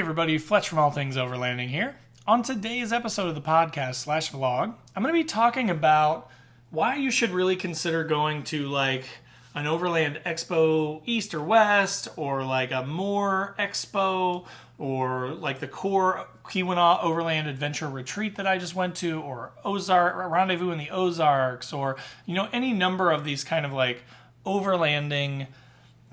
everybody, Fletch from All Things Overlanding here. On today's episode of the podcast / vlog, I'm going to be talking about why you should really consider going to like an Overland Expo East or West, or like a MOOR Expo, or like the KOAR Overland Adventure Retreat that I just went to, or Rendezvous in the Ozarks, or any number of these kind of like overlanding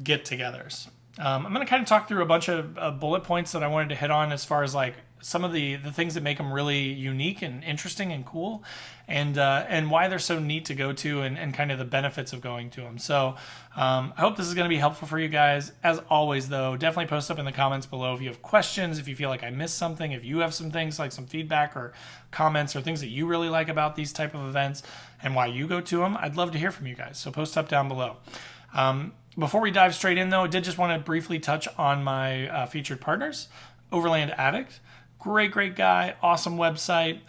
get-togethers. I'm going to kind of talk through a bunch of bullet points that I wanted to hit on as far as like some of the things that make them really unique and interesting and cool, and why they're so neat to go to, and kind of the benefits of going to them. So I hope this is going to be helpful for you guys. As always, though, definitely post up in the comments below if you have questions, if you feel like I missed something, if you have some things like some feedback or comments or things that you really like about these type of events and why you go to them. I'd love to hear from you guys. So post up down below. Before we dive straight in, though, I did just want to briefly touch on my featured partners, Overland Addict. Great guy, awesome website,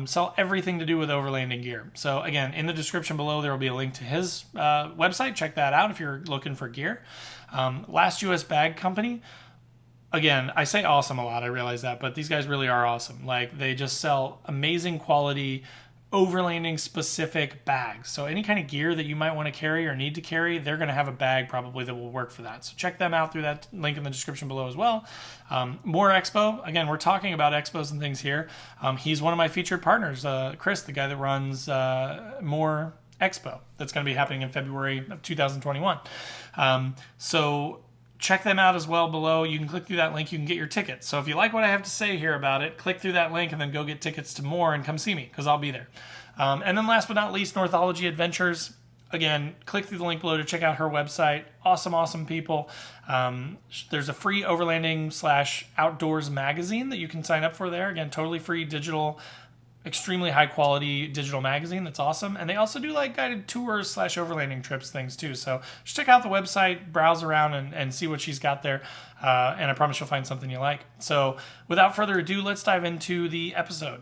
sell everything to do with overlanding gear. So again, in the description below, there will be a link to his website. Check that out if you're looking for gear. Last US Bag Company. Again, I say awesome a lot, I realize that, but these guys really are awesome. Like, they just sell amazing quality overlanding specific bags. So any kind of gear that you might want to carry or need to carry, they're going to have a bag probably that will work for that. So check them out through that link in the description below as well. MOOR Expo. Again, we're talking about expos and things here. He's one of my featured partners, Chris, the guy that runs MOOR Expo. That's going to be happening in February of 2021. So check them out as well below. You can click through that link. You can get your tickets. So if you like what I have to say here about it, click through that link and then go get tickets to MOOR and come see me, because I'll be there. And then last but not least, Northology Adventures. Again, click through the link below to check out her website. Awesome people. There's a free overlanding / outdoors magazine that you can sign up for there. Again, totally free, digital, extremely high quality digital magazine. That's awesome. And they also do like guided tours / overlanding trips things too. So just check out the website, browse around and see what she's got there. And I promise you'll find something you like. So without further ado, let's dive into the episode.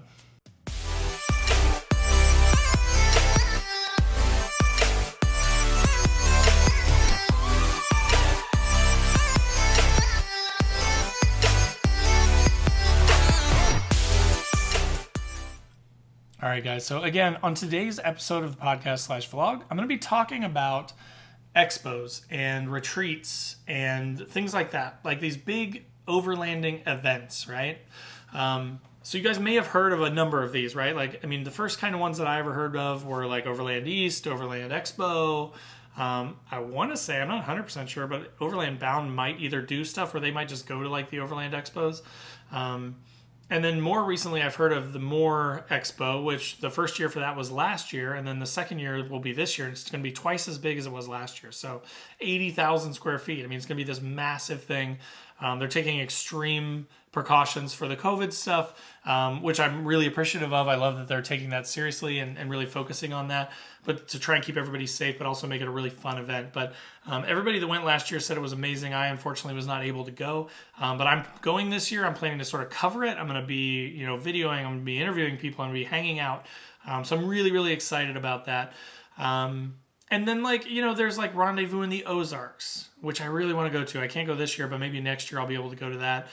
All right, guys. So again, on today's episode of the podcast / vlog, I'm going to be talking about expos and retreats and things like that, like these big overlanding events, right? So you guys may have heard of a number of these, right? Like, I mean, the first kind of ones that I ever heard of were like Overland East, Overland Expo. I want to say, I'm not 100% sure, but Overland Bound might either do stuff where they might just go to like the Overland Expos. And then more recently, I've heard of the MOOR Expo, which the first year for that was last year, and then the second year will be this year. It's going to be twice as big as it was last year, so 80,000 square feet. I mean, it's going to be this massive thing. They're taking extreme precautions for the COVID stuff, which I'm really appreciative of. I love that they're taking that seriously and really focusing on that, but to try and keep everybody safe, but also make it a really fun event. But everybody that went last year said it was amazing. I unfortunately was not able to go, but I'm going this year. I'm planning to sort of cover it. I'm going to be, videoing. I'm going to be interviewing people. I'm going to be hanging out. So I'm really excited about that. And then there's like Rendezvous in the Ozarks, which I really want to go to. I can't go this year, but maybe next year I'll be able to go to that.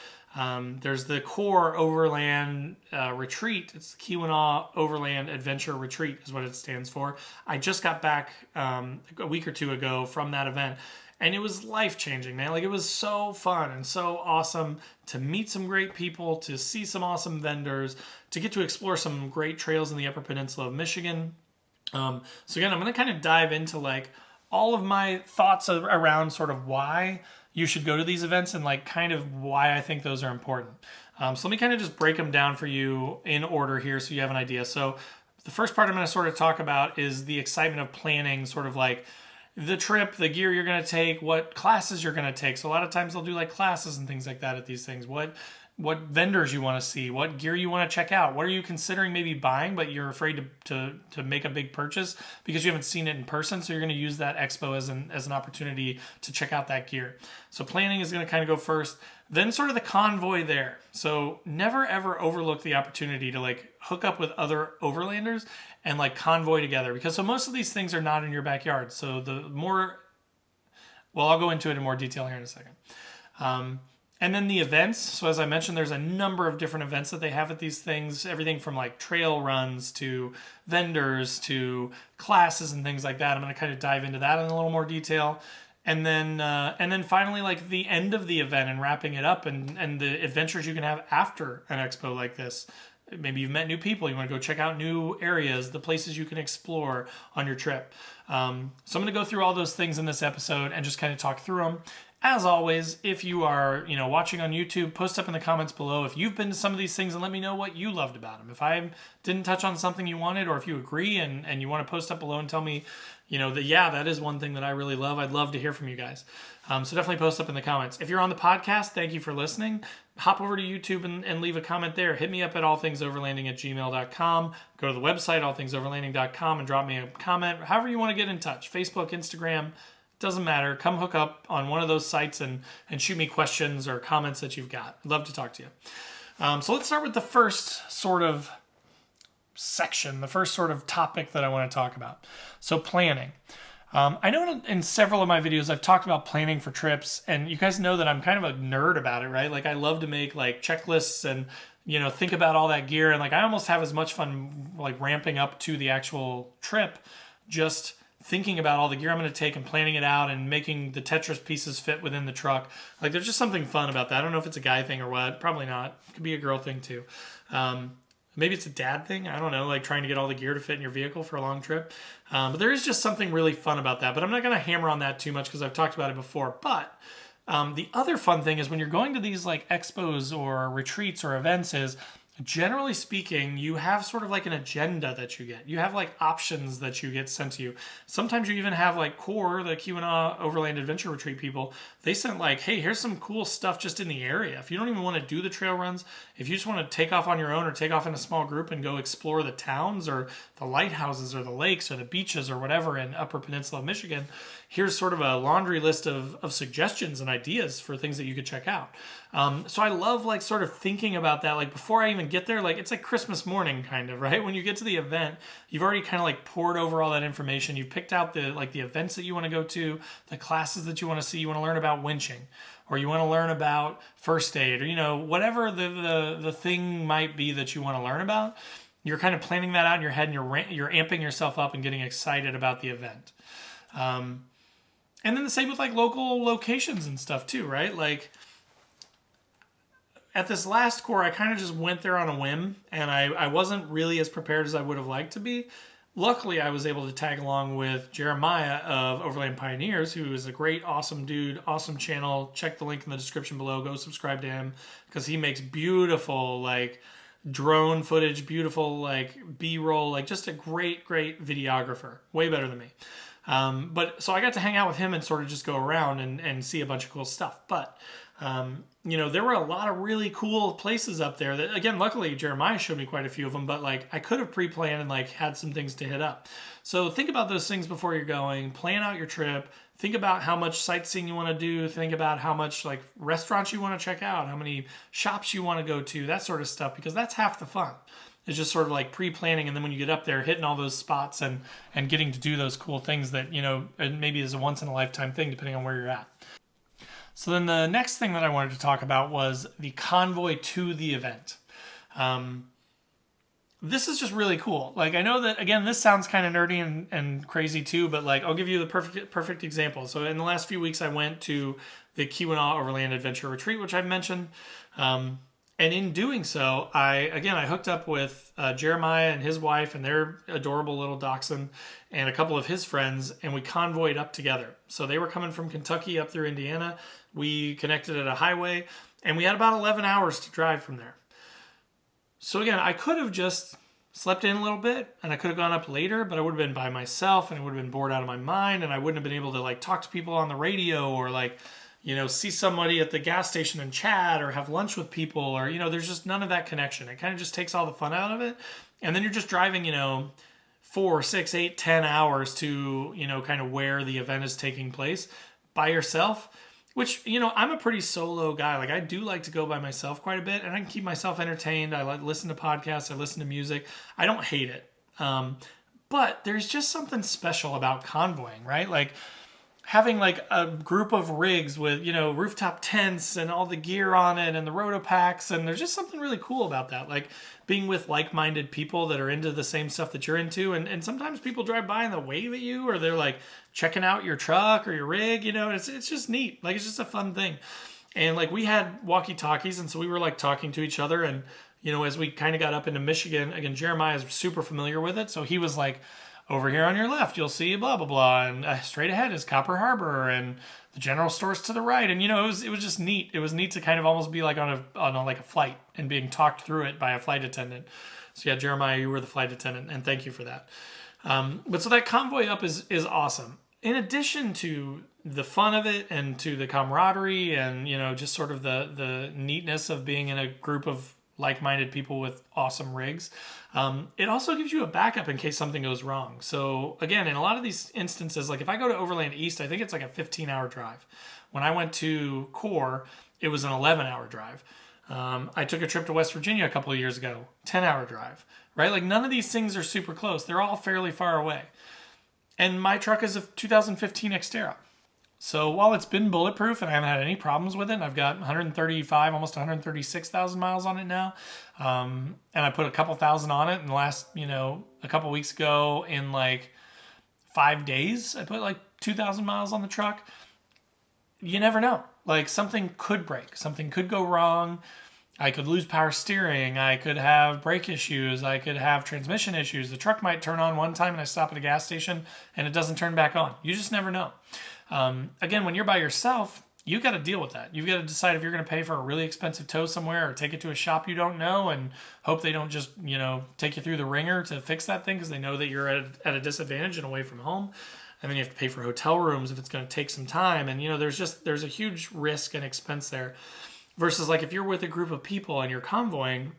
There's the KOAR Overland Retreat. It's the KOAR Overland Adventure Retreat is what it stands for. I just got back a week or two ago from that event, and it was life-changing, man. Like, it was so fun and so awesome to meet some great people, to see some awesome vendors, to get to explore some great trails in the Upper Peninsula of Michigan. So again, I'm going to kind of dive into like all of my thoughts around sort of why you should go to these events and like kind of why I think those are important. So let me kind of just break them down for you in order here so you have an idea. So the first part I'm going to sort of talk about is the excitement of planning, sort of like the trip, the gear you're going to take, what classes you're going to take. So a lot of times they'll do like classes and things like that at these things. What vendors you want to see, what gear you want to check out, what are you considering maybe buying, but you're afraid to make a big purchase because you haven't seen it in person. So you're going to use that expo as an opportunity to check out that gear. So planning is going to kind of go first, then sort of the convoy there. So never ever overlook the opportunity to like hook up with other overlanders and like convoy together, because so most of these things are not in your backyard. So I'll go into it in more detail here in a second. And then the events. So as I mentioned, there's a number of different events that they have at these things. Everything from like trail runs to vendors to classes and things like that. I'm going to kind of dive into that in a little more detail. And then finally, like the end of the event and wrapping it up and the adventures you can have after an expo like this. Maybe you've met new people. You want to go check out new areas, the places you can explore on your trip. So I'm going to go through all those things in this episode and just kind of talk through them. As always, if you are, watching on YouTube, post up in the comments below if you've been to some of these things and let me know what you loved about them. If I didn't touch on something you wanted, or if you agree and you want to post up below and tell me, that is one thing that I really love. I'd love to hear from you guys. So definitely post up in the comments. If you're on the podcast, thank you for listening. Hop over to YouTube and leave a comment there. Hit me up at allthingsoverlanding@gmail.com. Go to the website, allthingsoverlanding.com, and drop me a comment. However you want to get in touch. Facebook, Instagram, doesn't matter. Come hook up on one of those sites and shoot me questions or comments that you've got. I'd love to talk to you. So let's start with the first sort of section, the first sort of topic that I want to talk about. So planning. I know in several of my videos I've talked about planning for trips, and you guys know that I'm kind of a nerd about it, right? Like I love to make like checklists and think about all that gear, and like I almost have as much fun like ramping up to the actual trip, just thinking about all the gear I'm going to take and planning it out and making the Tetris pieces fit within the truck. Like there's just something fun about that. I don't know if it's a guy thing or what. Probably not. It could be a girl thing too. Maybe it's a dad thing. I don't know, like trying to get all the gear to fit in your vehicle for a long trip. But there is just something really fun about that. But I'm not going to hammer on that too much because I've talked about it before. But the other fun thing is when you're going to these like expos or retreats or events is, generally speaking, you have sort of like an agenda that you get. You have like options that you get sent to you. Sometimes you even have like KOAR, the KOAR Overland Adventure Retreat people. They sent like, hey, here's some cool stuff just in the area. If you don't even want to do the trail runs, if you just want to take off on your own or take off in a small group and go explore the towns or the lighthouses or the lakes or the beaches or whatever in Upper Peninsula of Michigan, here's sort of a laundry list of suggestions and ideas for things that you could check out. So I love like sort of thinking about that. Like before I even get there, like it's like Christmas morning kind of, right? When you get to the event, you've already kind of like poured over all that information. You've picked out the events that you want to go to, the classes that you want to see. You want to learn about winching, or you want to learn about first aid, or whatever the thing might be that you want to learn about. You're kind of planning that out in your head, and you're amping yourself up and getting excited about the event. And then the same with like local locations and stuff too, right? Like at this last KOAR, I kind of just went there on a whim, and I wasn't really as prepared as I would have liked to be. Luckily, I was able to tag along with Jeremiah of Overland Pioneers, who is a great, awesome dude, awesome channel. Check the link in the description below. Go subscribe to him because he makes beautiful like drone footage, beautiful like B-roll, like just a great videographer. Way better than me. But so I got to hang out with him and sort of just go around and see a bunch of cool stuff. But, there were a lot of really cool places up there that, again, luckily Jeremiah showed me quite a few of them, but like I could have pre-planned and like had some things to hit up. So think about those things before you're going, plan out your trip, think about how much sightseeing you want to do, think about how much like restaurants you want to check out, how many shops you want to go to, that sort of stuff, because that's half the fun. It's just sort of like pre-planning, and then when you get up there, hitting all those spots and getting to do those cool things that, maybe is a once-in-a-lifetime thing depending on where you're at. So then the next thing that I wanted to talk about was the convoy to the event. This is just really cool. Like I know that, again, this sounds kind of nerdy and crazy too, but like I'll give you the perfect example. So in the last few weeks, I went to the KOAR Overland Adventure Retreat, which I've mentioned. And in doing so, I hooked up with Jeremiah and his wife and their adorable little dachshund and a couple of his friends, and we convoyed up together. So they were coming from Kentucky up through Indiana. We connected at a highway, and we had about 11 hours to drive from there. So again, I could have just slept in a little bit, and I could have gone up later, but I would have been by myself, and I would have been bored out of my mind, and I wouldn't have been able to like talk to people on the radio or like, see somebody at the gas station and chat or have lunch with people or, there's just none of that connection. It kind of just takes all the fun out of it. And then you're just driving, 4, 6, 8, 10 hours to, kind of where the event is taking place by yourself, which, I'm a pretty solo guy. Like I do like to go by myself quite a bit, and I can keep myself entertained. I like listen to podcasts. I listen to music. I don't hate it. But there's just something special about convoying, right? Like, having like a group of rigs with, rooftop tents and all the gear on it and the rotopacks. And there's just something really cool about that. Like being with like-minded people that are into the same stuff that you're into. And sometimes people drive by and they wave at you, or they're like checking out your truck or your rig, it's just neat. Like, it's just a fun thing. And like we had walkie-talkies, and so we were like talking to each other. And, as we kind of got up into Michigan, again, Jeremiah is super familiar with it. So he was like, over here on your left, you'll see blah, blah, blah. And straight ahead is Copper Harbor, and the general store's to the right. And, it was just neat. It was neat to kind of almost be like on a flight and being talked through it by a flight attendant. So yeah, Jeremiah, you were the flight attendant, and thank you for that. But so that convoy up is awesome. In addition to the fun of it and to the camaraderie and, just sort of the neatness of being in a group of like-minded people with awesome rigs, it also gives you a backup in case something goes wrong. So again, in a lot of these instances, like if I go to Overland East, I think it's like a 15-hour drive. When I went to KOAR, it was an 11-hour drive. I took a trip to West Virginia a couple of years ago, 10-hour drive, right? Like none of these things are super close. They're all fairly far away. And my truck is a 2015 Xterra. So while it's been bulletproof and I haven't had any problems with it, and I've got 135, almost 136,000 miles on it now, and I put a couple thousand on it in the last, a couple weeks ago, in like 5 days, I put like 2,000 miles on the truck. You never know. Like something could break, something could go wrong. I could lose power steering. I could have brake issues. I could have transmission issues. The truck might turn on one time and I stop at a gas station and it doesn't turn back on. You just never know. Again, when you're by yourself, you got to deal with that. You've got to decide if you're going to pay for a really expensive tow somewhere or take it to a shop you don't know and hope they don't just, take you through the ringer to fix that thing because they know that you're at a disadvantage and away from home. And then you have to pay for hotel rooms if it's going to take some time. And, there's a huge risk and expense there. Versus like if you're with a group of people and you're convoying,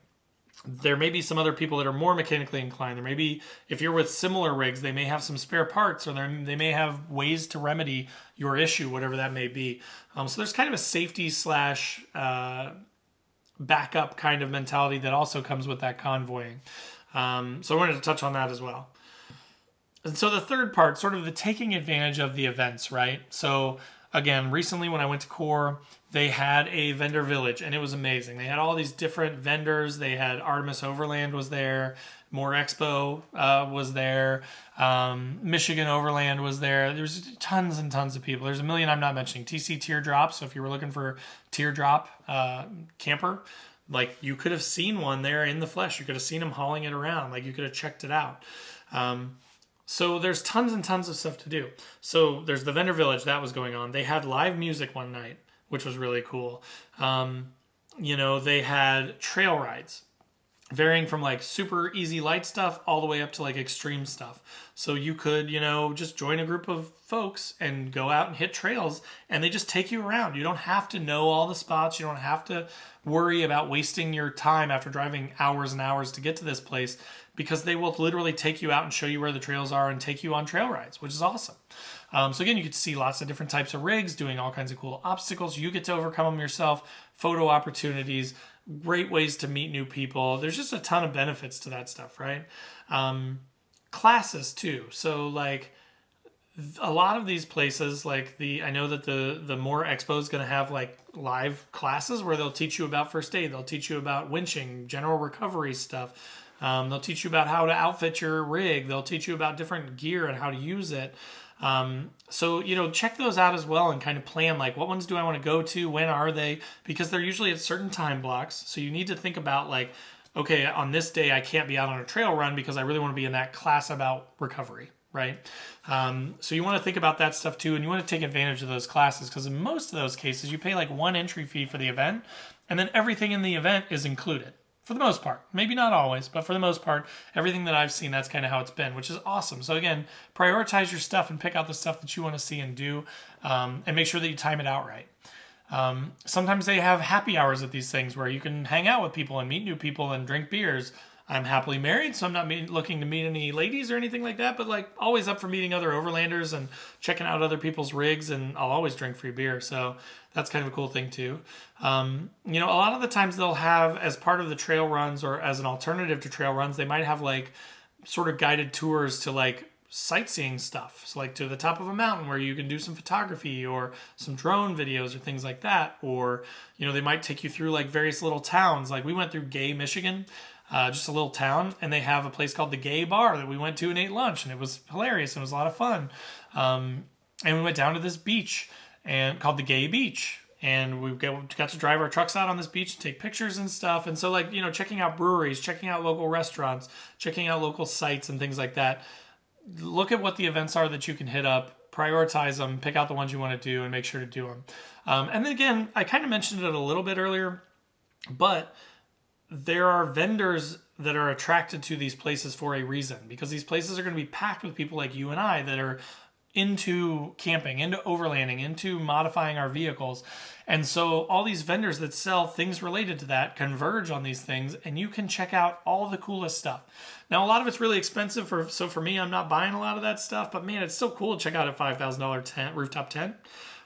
there may be some other people that are more mechanically inclined. There may be, if you're with similar rigs, they may have some spare parts, or they may have ways to remedy your issue, whatever that may be. So there's kind of a safety slash backup kind of mentality that also comes with that convoying. So I wanted to touch on that as well. And so the third part, sort of the taking advantage of the events, right? So again, recently when I went to KOAR, they had a vendor village, and it was amazing. They had all these different vendors. They had Artemis Overland was there. More Expo was there. Michigan Overland was there. There's tons and tons of people. There's a million I'm not mentioning. TC Teardrop, so if you were looking for teardrop camper, like you could have seen one there in the flesh. You could have seen them hauling it around. Like you could have checked it out. So there's tons and tons of stuff to do. So there's the vendor village that was going on. They had live music one night, which was really cool. They had trail rides, varying from like super easy light stuff all the way up to like extreme stuff. So you could, just join a group of folks and go out and hit trails, and they just take you around. You don't have to know all the spots. You don't have to worry about wasting your time after driving hours and hours to get to this place, because they will literally take you out and show you where the trails are and take you on trail rides, which is awesome. So again, you get to see lots of different types of rigs doing all kinds of cool obstacles. You get to overcome them yourself, photo opportunities, great ways to meet new people. There's just a ton of benefits to that stuff, right? Classes too. So like a lot of these places, like I know that the More Expo is going to have like live classes where they'll teach you about first aid. They'll teach you about winching, general recovery stuff. They'll teach you about how to outfit your rig. They'll teach you about different gear and how to use it. So, check those out as well and kind of plan like what ones do I want to go to? When are they? Because they're usually at certain time blocks. So you need to think about like, okay, on this day I can't be out on a trail run because I really want to be in that class about recovery, right? So you want to think about that stuff too, and you want to take advantage of those classes because in most of those cases you pay like one entry fee for the event, and then everything in the event is included. For the most part. Maybe not always, but for the most part, everything that I've seen, that's kind of how it's been, which is awesome. So again, prioritize your stuff and pick out the stuff that you want to see and do, and make sure that you time it out right. Sometimes they have happy hours at these things where you can hang out with people and meet new people and drink beers. I'm happily married, so I'm not looking to meet any ladies or anything like that, but like always up for meeting other Overlanders and checking out other people's rigs, and I'll always drink free beer. So that's kind of a cool thing too. A lot of the times they'll have, as part of the trail runs or as an alternative to trail runs, they might have like sort of guided tours to like sightseeing stuff. So like to the top of a mountain where you can do some photography or some drone videos or things like that. Or, they might take you through like various little towns. Like we went through Gay, Michigan, just a little town, and they have a place called the Gay Bar that we went to and ate lunch, and it was hilarious. It was a lot of fun. And we went down to this beach and called the Gay Beach. And we got to drive our trucks out on this beach and take pictures and stuff. And so like, checking out breweries, checking out local restaurants, checking out local sites and things like that. Look at what the events are that you can hit up, prioritize them, pick out the ones you want to do and make sure to do them. And then again, I kind of mentioned it a little bit earlier, but there are vendors that are attracted to these places for a reason, because these places are going to be packed with people like you and I that are into camping, into overlanding, into modifying our vehicles. And so all these vendors that sell things related to that converge on these things, and you can check out all the coolest stuff. Now, a lot of it's really expensive, so for me, I'm not buying a lot of that stuff, but man, it's still cool to check out a $5,000 tent, rooftop tent,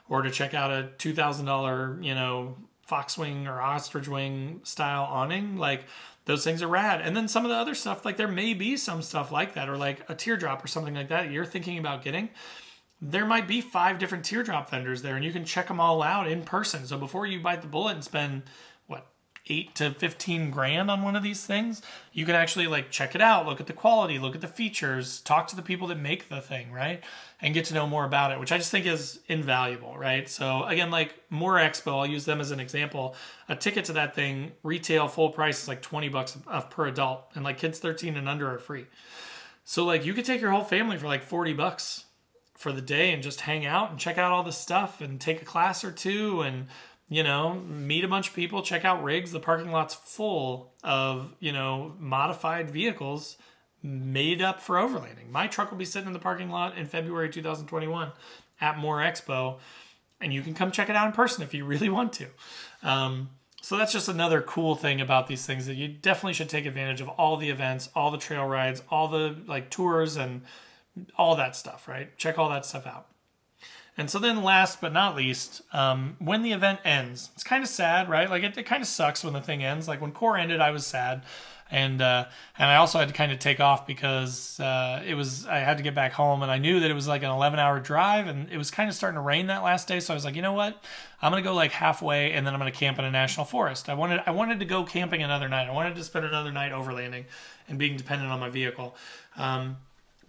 or to check out a $2,000, fox wing or ostrich wing style awning. Like, those things are rad. And then some of the other stuff, like there may be some stuff like that, or like a teardrop or something like that you're thinking about getting. There might be 5 different teardrop vendors there, and you can check them all out in person. So before you bite the bullet and spend, $8 to $15,000 on one of these things, you can actually like check it out, look at the quality, look at the features, talk to the people that make the thing, right? And get to know more about it, which I just think is invaluable, right? So again, like More Expo, I'll use them as an example. A ticket to that thing, retail full price is like $20 per adult, and like kids 13 and under are free. So like you could take your whole family for like $40 for the day and just hang out and check out all the stuff and take a class or two and meet a bunch of people, check out rigs. The parking lot's full of, modified vehicles made up for overlanding. My truck will be sitting in the parking lot in February 2021 at More Expo, and you can come check it out in person if you really want to. So that's just another cool thing about these things, that you definitely should take advantage of all the events, all the trail rides, all the like tours and all that stuff, right? Check all that stuff out. And so then last but not least, when the event ends, it's kind of sad, right? Like it kind of sucks when the thing ends. Like when KOAR ended, I was sad. And I also had to kind of take off because I had to get back home, and I knew that it was like an 11-hour drive, and it was kind of starting to rain that last day. So I was like, you know what? I'm going to go like halfway, and then I'm going to camp in a national forest. I wanted to go camping another night. I wanted to spend another night overlanding and being dependent on my vehicle.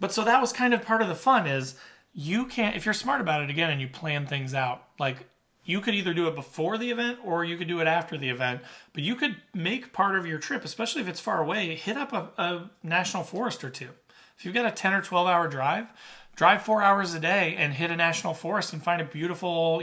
But so that was kind of part of the fun is, you can't, if you're smart about it again and you plan things out, like you could either do it before the event or you could do it after the event, but you could make part of your trip, especially if it's far away, hit up a national forest or two. If you've got a 10 or 12 hour drive 4 hours a day and hit a national forest and find a beautiful,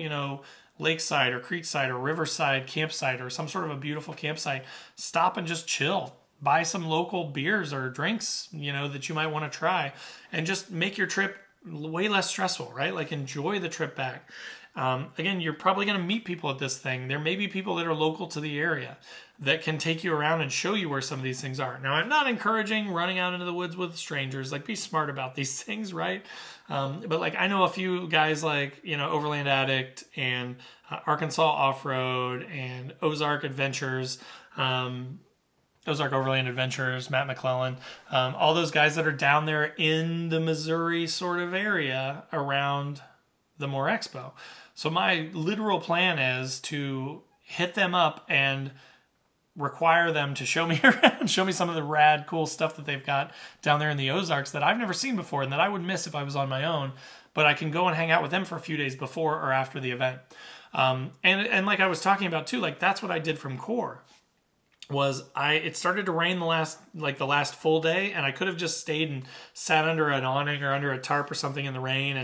lakeside or creekside or riverside campsite or some sort of a beautiful campsite. Stop and just chill. Buy some local beers or drinks, that you might want to try, and just make your trip way less stressful, right? Like enjoy the trip back. Again, you're probably going to meet people at this thing. There may be people that are local to the area that can take you around and show you where some of these things are. Now, I'm not encouraging running out into the woods with strangers. Like, be smart about these things, right? But like, I know a few guys like, Overland Addict and Arkansas Off-Road and Ozark Adventures, Ozark Overland Adventures, Matt McClellan, all those guys that are down there in the Missouri sort of area around the More Expo. So my literal plan is to hit them up and require them to show me around, show me some of the rad, cool stuff that they've got down there in the Ozarks that I've never seen before and that I would miss if I was on my own, but I can go and hang out with them for a few days before or after the event. And like I was talking about too, like that's what I did from KOAR. It started to rain the last full day, and I could have just stayed and sat under an awning or under a tarp or something in the rain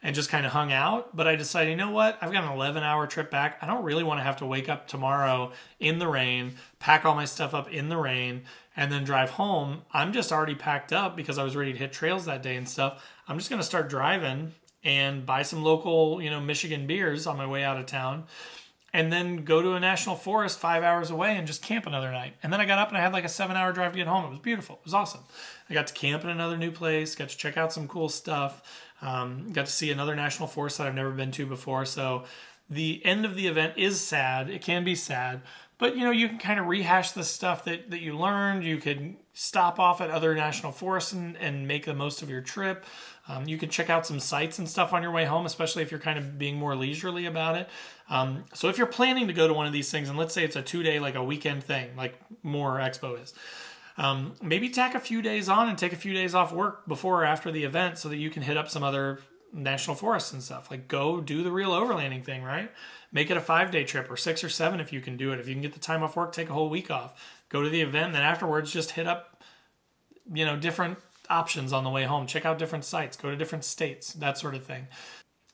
and just kind of hung out. But I decided, you know what? I've got an 11-hour trip back. I don't really want to have to wake up tomorrow in the rain, pack all my stuff up in the rain, and then drive home. I'm just already packed up because I was ready to hit trails that day and stuff. I'm just going to start driving and buy some local, Michigan beers on my way out of town, and then go to a national forest 5 hours away and just camp another night. And then I got up and I had like a 7-hour drive to get home. It was beautiful. It was awesome. I got to camp in another new place, got to check out some cool stuff, got to see another national forest that I've never been to before. So the end of the event is sad. It can be sad, But, you can kind of rehash the stuff that you learned. You could stop off at other national forests and make the most of your trip. You can check out some sites and stuff on your way home, especially if you're kind of being more leisurely about it. So if you're planning to go to one of these things, and let's say it's a 2-day, like a weekend thing, like more Expo is, maybe tack a few days on and take a few days off work before or after the event so that you can hit up some other national forests and stuff. Like, go do the real overlanding thing, right? Make it a 5-day trip, or 6 or 7 if you can do it. If you can get the time off work, take a whole week off. Go to the event, and then afterwards just hit up, different options on the way home. Check out different sites. Go to different states, that sort of thing.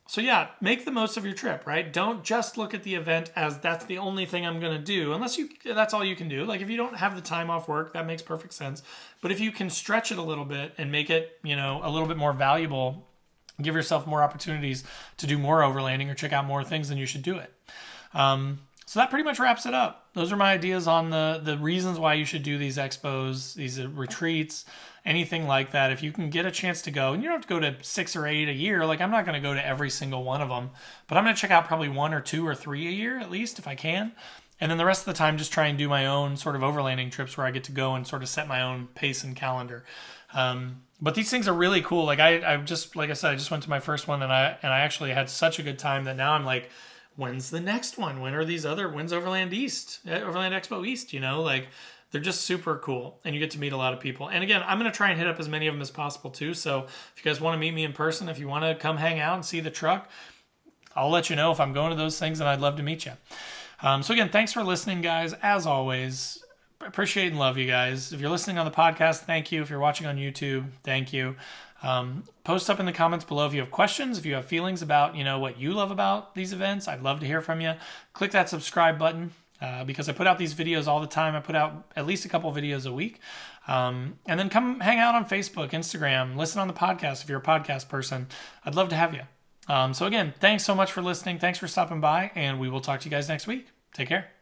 So yeah, make the most of your trip, right? Don't just look at the event as that's the only thing I'm going to do, unless that's all you can do. Like, if you don't have the time off work, that makes perfect sense. But if you can stretch it a little bit and make it, a little bit more valuable, give yourself more opportunities to do more overlanding or check out more things, then you should do it. So that pretty much wraps it up. Those are my ideas on the reasons why you should do these expos, these retreats, anything like that. If you can get a chance to go, and you don't have to go to 6 or 8 a year. Like, I'm not going to go to every single one of them, but I'm going to check out probably 1 or 2 or 3 a year at least if I can. And then the rest of the time, just try and do my own sort of overlanding trips where I get to go and sort of set my own pace and calendar. But these things are really cool. Like, I just, like I said, I just went to my first one, and I actually had such a good time that now I'm like, when's the next one? When's Overland East, Overland Expo East? Like, they're just super cool, and you get to meet a lot of people. And again, I'm going to try and hit up as many of them as possible too. So if you guys want to meet me in person, if you want to come hang out and see the truck, I'll let you know if I'm going to those things, and I'd love to meet you. So again, thanks for listening, guys. As always, appreciate and love you guys. If you're listening on the podcast, thank you. If you're watching on YouTube, thank you. Post up in the comments below if you have questions, if you have feelings about, what you love about these events. I'd love to hear from you. Click that subscribe button because I put out these videos all the time. I put out at least a couple videos a week. And then come hang out on Facebook, Instagram, listen on the podcast if you're a podcast person. I'd love to have you. So again, thanks so much for listening. Thanks for stopping by, and we will talk to you guys next week. Take care.